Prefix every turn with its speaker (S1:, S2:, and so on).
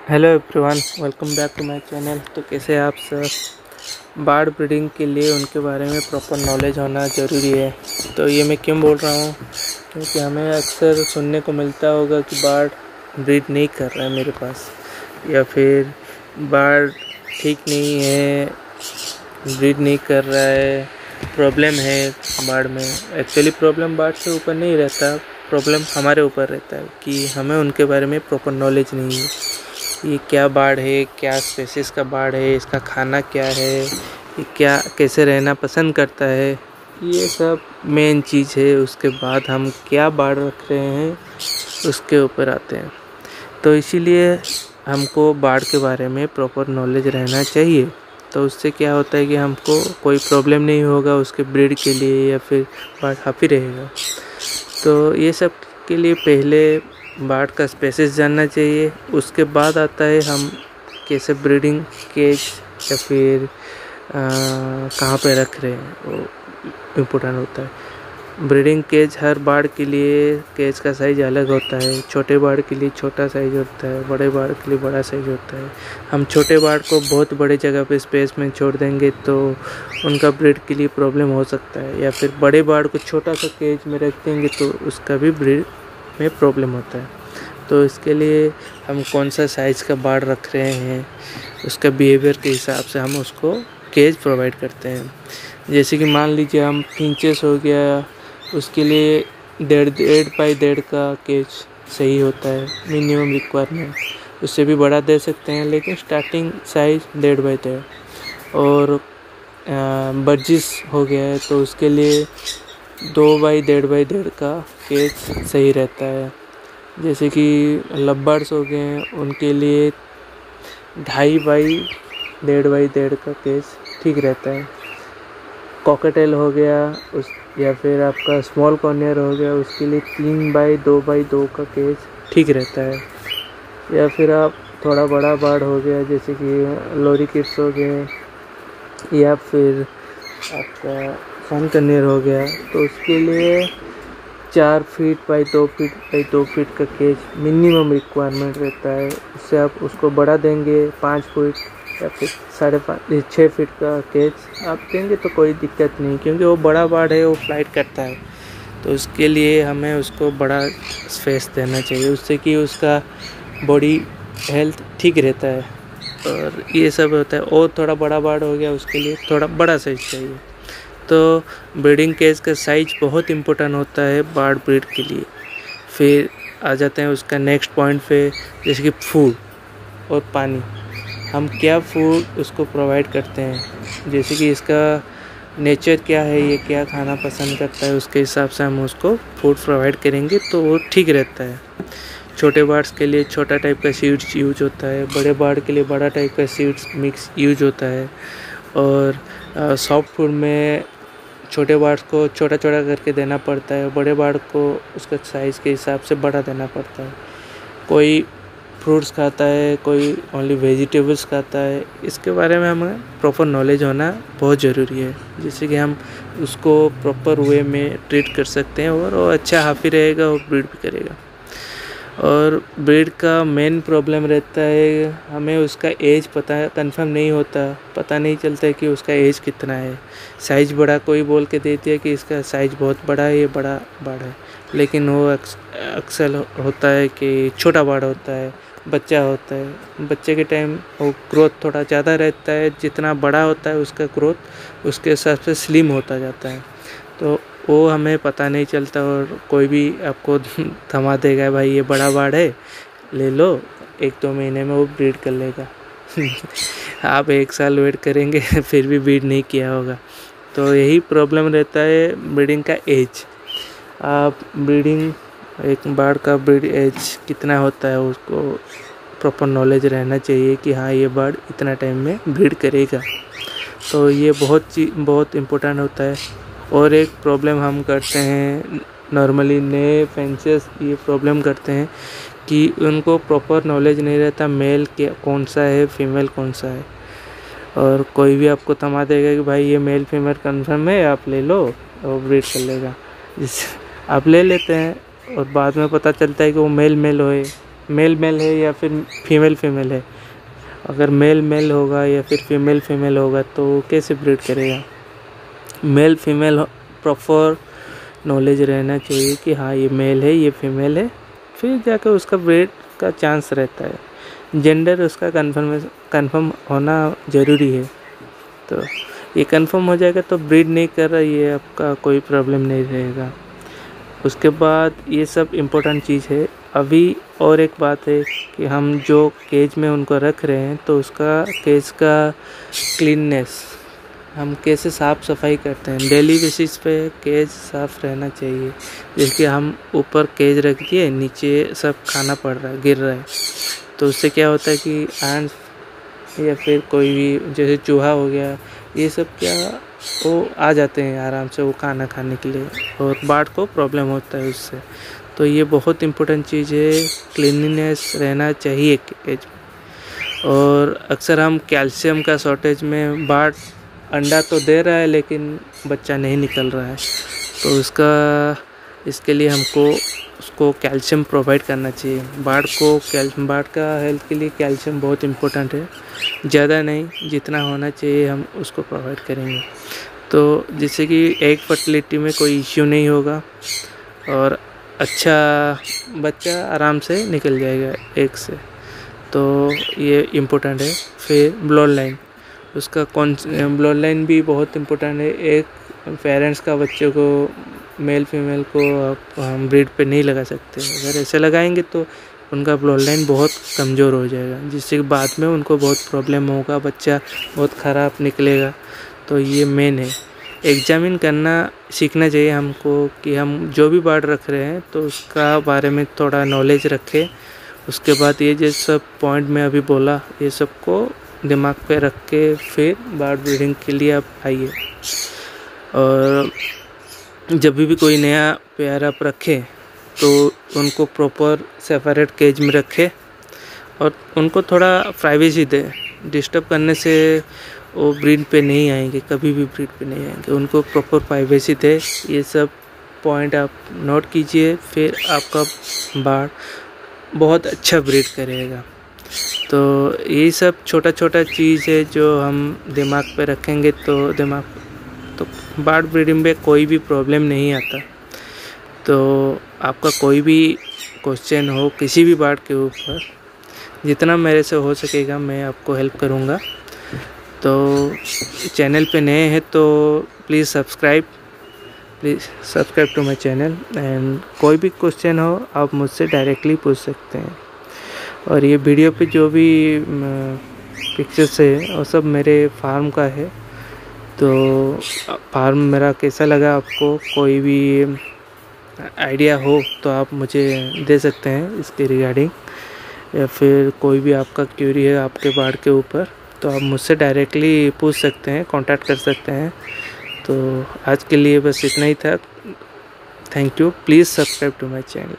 S1: Hello everyone, welcome back to my channel. तो कैसे आप सब। बर्ड ब्रीडिंग के लिए उनके बारे में प्रॉपर नॉलेज होना ज़रूरी है। तो ये मैं क्यों बोल रहा हूँ, क्योंकि हमें अक्सर सुनने को मिलता होगा कि बर्ड ब्रीड नहीं कर रहा है मेरे पास, या फिर बर्ड ठीक नहीं है, ब्रीड नहीं कर रहा है, प्रॉब्लम है बर्ड में। एक्चुअली प्रॉब्लम बर्ड से ऊपर नहीं रहता, प्रॉब्लम हमारे ऊपर रहता है कि हमें उनके बारे में प्रॉपर नॉलेज नहीं है। ये क्या बर्ड है, क्या स्पेसीज का बर्ड है, इसका खाना क्या है, ये क्या कैसे रहना पसंद करता है, ये सब मेन चीज़ है। उसके बाद हम क्या बर्ड रख रहे हैं उसके ऊपर आते हैं। तो इसीलिए हमको बर्ड के बारे में प्रॉपर नॉलेज रहना चाहिए। तो उससे क्या होता है कि हमको कोई प्रॉब्लम नहीं होगा उसके ब्रीड के लिए, या फिर बर्ड हैप्पी रहेगा। तो ये सब के लिए पहले बर्ड का स्पेसिस जानना चाहिए। उसके बाद आता है हम कैसे ब्रीडिंग केज या फिर कहाँ पे रख रहे हैं, वो इम्पोर्टेंट होता है। ब्रीडिंग केज हर बर्ड के लिए केज का साइज़ अलग होता है। छोटे बर्ड के लिए छोटा साइज़ होता है, बड़े बर्ड के लिए बड़ा साइज़ होता है। हम छोटे बर्ड को बहुत बड़े जगह पे स्पेस में छोड़ देंगे तो उनका ब्रीड के लिए प्रॉब्लम हो सकता है, या फिर बड़े बर्ड को छोटा सा केज में रख देंगे तो उसका भी ब्रीड में प्रॉब्लम होता है। तो इसके लिए हम कौन सा साइज़ का बर्ड रख रहे हैं उसका बिहेवियर के हिसाब से हम उसको केज प्रोवाइड करते हैं। जैसे कि मान लीजिए हम फिंचेस हो गया, उसके लिए 1.5 का केज सही होता है मिनिमम रिक्वायरमेंट। उससे भी बड़ा दे सकते हैं, लेकिन स्टार्टिंग साइज़ 1.5। और बर्जिस हो गया है तो उसके लिए 2/1.5 का केज सही रहता है। जैसे कि लव-बर्ड्स हो गए हैं, उनके लिए 2.5/1.5 का केज ठीक रहता है। कॉकटेल हो गया उस, या फिर आपका स्मॉल कॉर्नियर हो गया, उसके लिए 3/2/2 का केज ठीक रहता है। या फिर आप थोड़ा बड़ा बर्ड हो गया जैसे कि लोरीकिट्स हो गए, या फिर आपका सन कॉर्नियर हो गया, तो उसके लिए 4 फीट बाई 2 फीट का केज मिनिमम रिक्वायरमेंट रहता है। उससे आप उसको बढ़ा देंगे 5 फीट या फिर 6 फीट का केज आप देंगे तो कोई दिक्कत नहीं, क्योंकि वो बड़ा बर्ड है, वो फ्लाइट करता है। तो उसके लिए हमें उसको बड़ा स्पेस देना चाहिए, उससे कि उसका बॉडी हेल्थ ठीक रहता है। और ये सब होता है। और थोड़ा बड़ा बर्ड हो गया, उसके लिए थोड़ा बड़ा साइज चाहिए। तो ब्रीडिंग केज का साइज बहुत इम्पोर्टेंट होता है बर्ड ब्रीड के लिए। फिर आ जाते हैं उसका नेक्स्ट पॉइंट पे, जैसे कि फूड और पानी। हम क्या फूड उसको प्रोवाइड करते हैं, जैसे कि इसका नेचर क्या है, ये क्या खाना पसंद करता है, उसके हिसाब से हम उसको फूड प्रोवाइड करेंगे तो वो ठीक रहता है। छोटे बर्ड्स के लिए छोटा टाइप का सीड्स यूज होता है, बड़े बर्ड के लिए बड़ा टाइप का सीड्स मिक्स यूज होता है। और सॉफ्ट फूड में छोटे बर्ड्स को छोटा छोटा करके देना पड़ता है, बड़े बर्ड को उसका साइज़ के हिसाब से बड़ा देना पड़ता है। कोई फ्रूट्स खाता है, कोई ओनली वेजिटेबल्स खाता है। इसके बारे में हमें प्रॉपर नॉलेज होना बहुत ज़रूरी है, जिससे कि हम उसको प्रॉपर वे में ट्रीट कर सकते हैं और वो अच्छा हैप्पी रहेगा और ब्रीड भी करेगा। और ब्रीड का मेन प्रॉब्लम रहता है, हमें उसका एज कंफर्म नहीं होता, पता नहीं चलता है कि उसका एज कितना है। साइज़ बड़ा कोई बोल के देती है कि इसका साइज़ बहुत बड़ा है, ये बड़ा बर्ड है, लेकिन वो अक्सर होता है कि छोटा बर्ड होता है, बच्चा होता है। बच्चे के टाइम वो ग्रोथ थोड़ा ज़्यादा रहता है, जितना बड़ा होता है उसका ग्रोथ उसके हिसाब से स्लिम होता जाता है। तो वो हमें पता नहीं चलता, और कोई भी आपको थमा देगा, भाई ये बड़ा बर्ड है, ले लो, 1-2 महीने में वो ब्रीड कर लेगा। आप 1 साल वेट करेंगे फिर भी ब्रीड नहीं किया होगा। तो यही प्रॉब्लम रहता है ब्रीडिंग का एज। आप ब्रीडिंग एक बर्ड का ब्रीड एज कितना होता है उसको प्रॉपर नॉलेज रहना चाहिए कि हाँ ये बर्ड इतना टाइम में ब्रीड करेगा। तो ये बहुत इम्पोर्टेंट होता है। और एक प्रॉब्लम हम करते हैं नॉर्मली नए फेंसेस, ये प्रॉब्लम करते हैं कि उनको प्रॉपर नॉलेज नहीं रहता मेल के कौन सा है, फीमेल कौन सा है। और कोई भी आपको थमा देगा कि भाई ये मेल फीमेल कंफर्म है, आप ले लो, और ब्रीड कर लेगा। आप ले लेते हैं और बाद में पता चलता है कि वो मेल होए, मेल मेल है या फिर फीमेल फीमेल है। अगर मेल मेल होगा या फिर फीमेल फीमेल होगा तो कैसे ब्रीड करेगा। मेल फीमेल प्रॉपर नॉलेज रहना चाहिए कि हाँ ये मेल है ये फीमेल है, फिर जाकर उसका ब्रीड का चांस रहता है। जेंडर उसका कंफर्म होना ज़रूरी है। तो ये कंफर्म हो जाएगा तो ब्रीड नहीं कर रहा, ये आपका कोई प्रॉब्लम नहीं रहेगा। उसके बाद ये सब इम्पोर्टेंट चीज़ है। अभी और एक बात है कि हम जो केज में उनको रख रहे हैं तो उसका केज का क्लीननेस हम कैसे साफ़ सफाई करते हैं। डेली बेसिस पे केज साफ़ रहना चाहिए। जैसे हम ऊपर केज रख दिए, नीचे सब खाना पड़ रहा है, गिर रहा है, तो उससे क्या होता है कि एंड्स या फिर कोई भी जैसे चूहा हो गया, ये सब क्या वो आ जाते हैं आराम से वो खाना खाने के लिए, और बार्ड को प्रॉब्लम होता है उससे। तो ये बहुत इम्पोर्टेंट चीज़ है, क्लीनलीनेस रहना चाहिए केज में। और अक्सर हम कैल्शियम का शॉर्टेज में बार्ड अंडा तो दे रहा है लेकिन बच्चा नहीं निकल रहा है, तो इसके लिए हमको उसको कैल्शियम प्रोवाइड करना चाहिए। बार्ड का हेल्थ के लिए कैल्शियम बहुत इम्पोर्टेंट है। ज़्यादा नहीं, जितना होना चाहिए हम उसको प्रोवाइड करेंगे, तो जिससे कि एग फर्टिलिटी में कोई इश्यू नहीं होगा और अच्छा बच्चा आराम से निकल जाएगा एग से। तो ये इम्पोर्टेंट है। फिर ब्लड लाइन, उसका ब्लड लाइन भी बहुत इम्पोर्टेंट है। एक पेरेंट्स का बच्चे को मेल फीमेल को हम ब्रीड पे नहीं लगा सकते। अगर ऐसे लगाएंगे तो उनका ब्लड लाइन बहुत कमज़ोर हो जाएगा, जिससे बाद में उनको बहुत प्रॉब्लम होगा, बच्चा बहुत ख़राब निकलेगा। तो ये मेन है, एग्जामिन करना सीखना चाहिए हमको कि हम जो भी बार्ड रख रहे हैं तो उसका बारे में थोड़ा नॉलेज रखें। उसके बाद ये जो सब पॉइंट मैं अभी बोला, ये सबको दिमाग पे रख के फिर बार्ड ब्रीडिंग के लिए आप आइए। और जब भी कोई नया पेयर आप रखें तो उनको प्रॉपर सेपरेट केज में रखें और उनको थोड़ा प्राइवेसी दें। डिस्टर्ब करने से वो ब्रीड पे नहीं आएंगे, कभी भी ब्रीड पे नहीं आएंगे। उनको प्रॉपर प्राइवेसी दें। ये सब पॉइंट आप नोट कीजिए, फिर आपका बार्ड बहुत अच्छा ब्रीड करेगा। तो ये सब छोटा छोटा चीज़ है जो हम दिमाग पे रखेंगे तो बार्ड ब्रीडिंग में कोई भी प्रॉब्लम नहीं आता। तो आपका कोई भी क्वेश्चन हो किसी भी बार्ड के ऊपर, जितना मेरे से हो सकेगा मैं आपको हेल्प करूँगा। तो चैनल पे नए हैं तो please subscribe to my channel. And कोई भी क्वेश्चन हो आप मुझसे डायरेक्टली पूछ सकते हैं। और ये वीडियो पे जो भी पिक्चर्स है वो सब मेरे फार्म का है। तो फार्म मेरा कैसा लगा आपको, कोई भी आइडिया हो तो आप मुझे दे सकते हैं इसके रिगार्डिंग, या फिर कोई भी आपका क्यूरी है आपके बार्ड के ऊपर तो आप मुझसे डायरेक्टली पूछ सकते हैं, कांटेक्ट कर सकते हैं। तो आज के लिए बस इतना ही था। Thank you. Please subscribe to my channel.